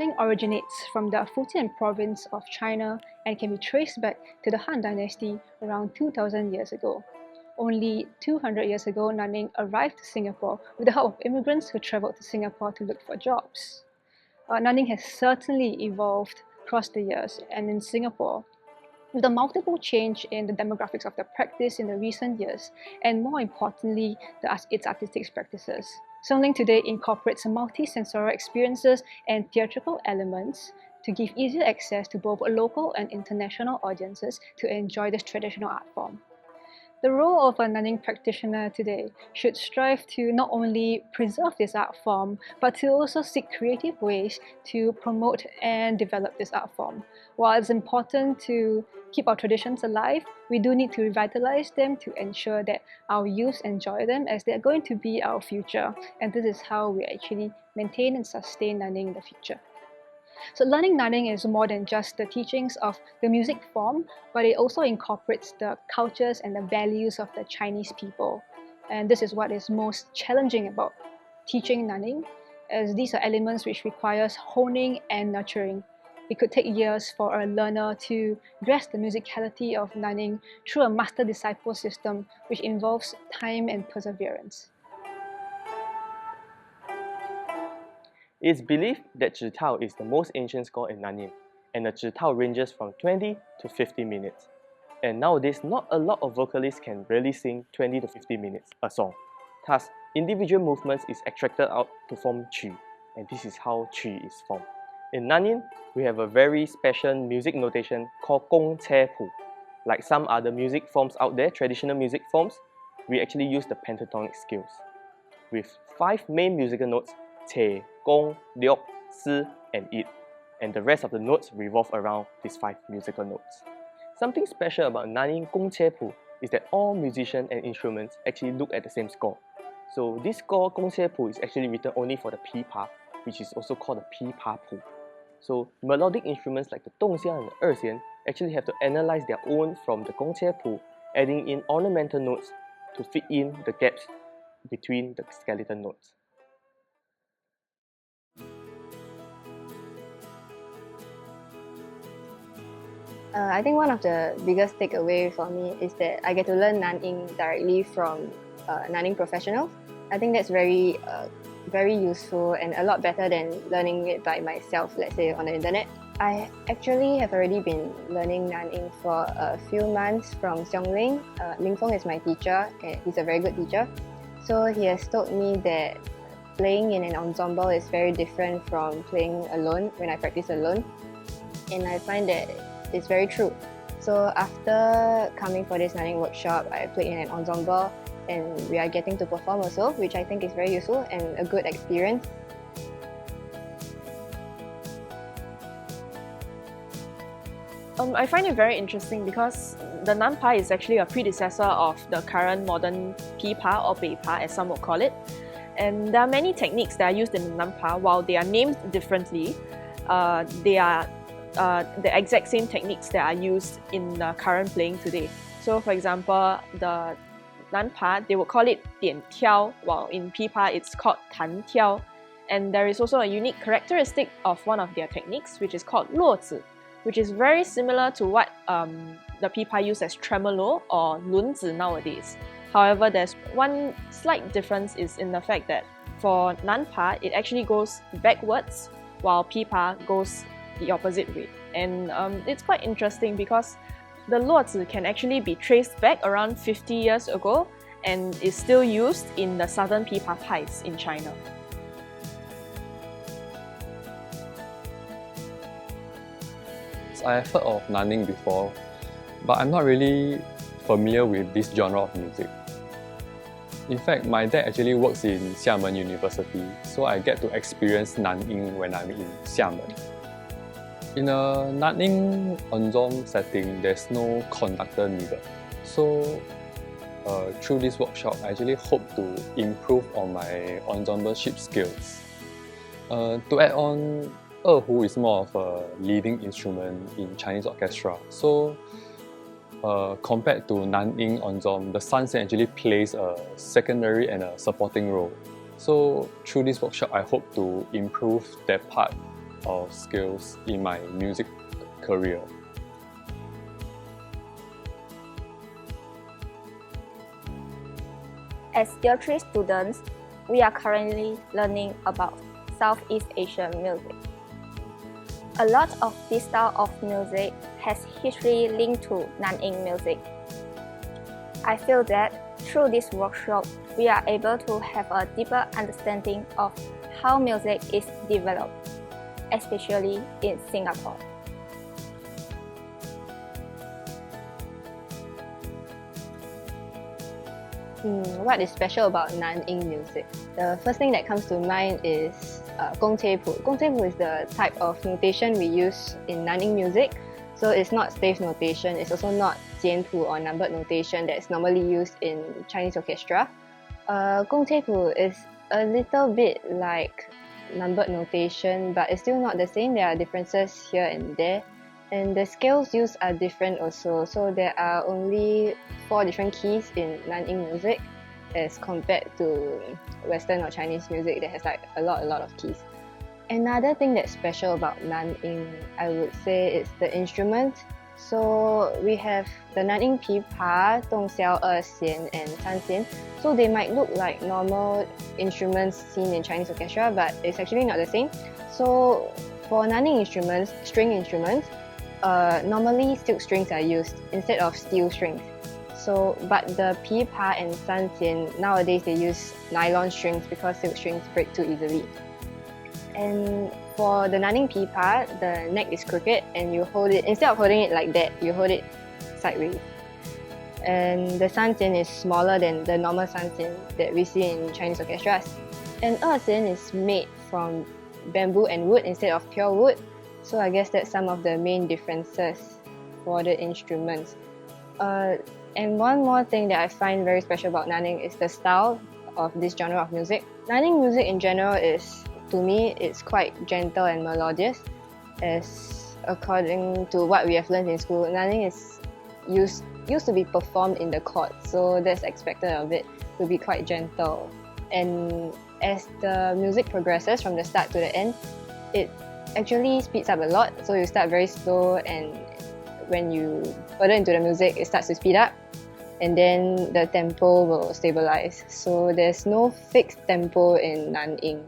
Nanning originates from the Fujian province of China and can be traced back to the Han Dynasty around 2000 years ago. Only 200 years ago, Nanning arrived to Singapore with the help of immigrants who travelled to Singapore to look for jobs. Nanning has certainly evolved across the years, and in Singapore, with the multiple change in the demographics of the practice in the recent years, and more importantly, its artistic practices. Siong Leng today incorporates multi-sensorial experiences and theatrical elements to give easier access to both local and international audiences to enjoy this traditional art form. The role of a Nanning practitioner today should strive to not only preserve this art form, but to also seek creative ways to promote and develop this art form. While it's important to keep our traditions alive, we do need to revitalize them to ensure that our youth enjoy them, as they're going to be our future. And this is how we actually maintain and sustain Nanning in the future. So learning Nanning is more than just the teachings of the music form, but it also incorporates the cultures and the values of the Chinese people. And this is what is most challenging about teaching Nanning, as these are elements which requires honing and nurturing. It could take years for a learner to grasp the musicality of Nanning through a master-disciple system, which involves time and perseverance. It's believed that zhitao is the most ancient score in Nanyang, and the zhitao ranges from 20 to 50 minutes. And nowadays, not a lot of vocalists can really sing 20 to 50 minutes a song. Thus, individual movements is extracted out to form qu, and this is how qu is formed. In Nanyang, we have a very special music notation called gong che pu. Like some other music forms out there, traditional music forms, we actually use the pentatonic scales with 5 main musical notes: che, gong, liok, si, and it, and the rest of the notes revolve around these 5 musical notes. Something special about Nanyang gong che pu is that all musicians and instruments actually look at the same score. So this score gong che pu is actually written only for the pi pa, which is also called the pi pa pu. So melodic instruments like the dongxian and the erxian actually have to analyze their own from the gong che pu, adding in ornamental notes to fit in the gaps between the skeleton notes. I think one of the biggest takeaway for me is that I get to learn Nanning directly from Nanning professionals. I think that's very useful and a lot better than learning it by myself, let's say on the internet. I actually have already been learning Nanning for a few months from Siong Leng. Ling Feng is my teacher, and he's a very good teacher. So he has told me that playing in an ensemble is very different from playing alone when I practice alone. And I find that it's very true. So after coming for this Nanning workshop, I played in an ensemble and we are getting to perform also, which I think is very useful and a good experience. I find it very interesting because the nanpa is actually a predecessor of the current modern pipa or peipa, as some would call it. And there are many techniques that are used in the nanpa. While they are named differently, they are the exact same techniques that are used in the current playing today. So for example, the nanpa, they would call it dian tiao, while in pipa it's called tan tiao. And there is also a unique characteristic of one of their techniques, which is called luozi, which is very similar to what the pipa use as tremolo or lunzi nowadays. However, there's one slight difference is in the fact that for nanpa, it actually goes backwards, while pipa goes the opposite way. And it's quite interesting because the luozi can actually be traced back around 50 years ago and is still used in the southern pipa pies in China. I have heard of Nanning before, but I'm not really familiar with this genre of music. In fact, my dad actually works in Xiamen University, so I get to experience Nanning when I'm in Xiamen. In a Nanning ensemble setting, there's no conductor needed. So through this workshop, I actually hope to improve on my ensembleship skills. To add on, erhu is more of a leading instrument in Chinese orchestra. So compared to Nanning ensemble, the sanxian actually plays a secondary and a supporting role. So through this workshop, I hope to improve that part or skills in my music career. As year 3 students, we are currently learning about Southeast Asian music. A lot of this style of music has history linked to Nanyang music. I feel that through this workshop, we are able to have a deeper understanding of how music is developed, especially in Singapore. What is special about Nanyang music? The first thing that comes to mind is gongcepu. Gongcepu is the type of notation we use in Nanyang music. So it's not stave notation, it's also not jianpu or numbered notation that's normally used in Chinese orchestra. Gongcepu is a little bit like numbered notation, but it's still not the same. There are differences here and there. And the scales used are different also. So there are only 4 different keys in Nanyang music as compared to Western or Chinese music that has like a lot of keys. Another thing that's special about Nanyang, I would say, is the instrument. So we have the Nanyang pipa, dong xiao, xian, and san xian. So they might look like normal instruments seen in Chinese orchestra, but it's actually not the same. So for Nanyang instruments, string instruments, normally silk strings are used instead of steel strings. So, but the pipa and san xian, nowadays they use nylon strings because silk strings break too easily. And for the Nanyang pipa, the neck is crooked and you hold it, instead of holding it like that, you hold it sideways. And the san xian is smaller than the normal san xian that we see in Chinese orchestras. And xian is made from bamboo and wood instead of pure wood. So I guess that's some of the main differences for the instruments. And one more thing that I find very special about Nanyang is the style of this genre of music. Nanyang music in general is, to me, it's quite gentle and melodious. As according to what we have learned in school, Nanyang is used to be performed in the court, so that's expected of it to be quite gentle. And as the music progresses from the start to the end, it actually speeds up a lot. So you start very slow, and when you further into the music, it starts to speed up, and then the tempo will stabilize. So there's no fixed tempo in Nanyang.